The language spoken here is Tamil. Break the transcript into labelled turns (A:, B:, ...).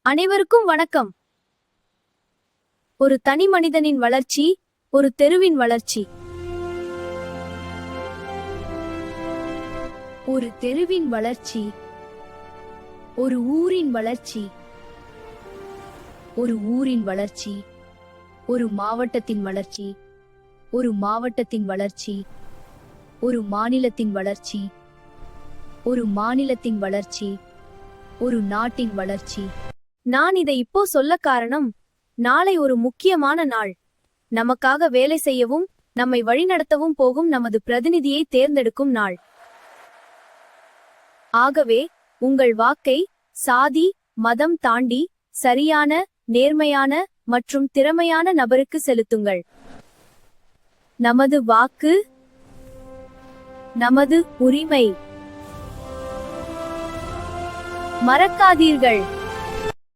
A: அனைவருக்கும் வணக்கம். ஒரு தனி மனிதனின் வளர்ச்சி, ஒரு தெருவின் வளர்ச்சி. ஒரு தெருவின் வளர்ச்சி, ஒரு ஊரின் வளர்ச்சி. ஒரு ஊரின் வளர்ச்சி, ஒரு மாவட்டத்தின் வளர்ச்சி. ஒரு மாவட்டத்தின் வளர்ச்சி, ஒரு மாநிலத்தின் வளர்ச்சி. ஒரு மாநிலத்தின் வளர்ச்சி, ஒரு நாட்டின் வளர்ச்சி. நான் இதை இப்போ சொல்ல காரணம், நாளை ஒரு முக்கியமான நாள். நமக்காக வேலை செய்யவும் நம்மை வழிநடத்தவும் போகும் நமது பிரதிநிதியை தேர்ந்தெடுக்கும் நாள். ஆகவே உங்கள் வாக்கை சாதி மதம் தாண்டி சரியான, நேர்மையான மற்றும் திறமையான நபருக்கு செலுத்துங்கள். நமது வாக்கு நமது உரிமை. மறக்காதீர்கள்.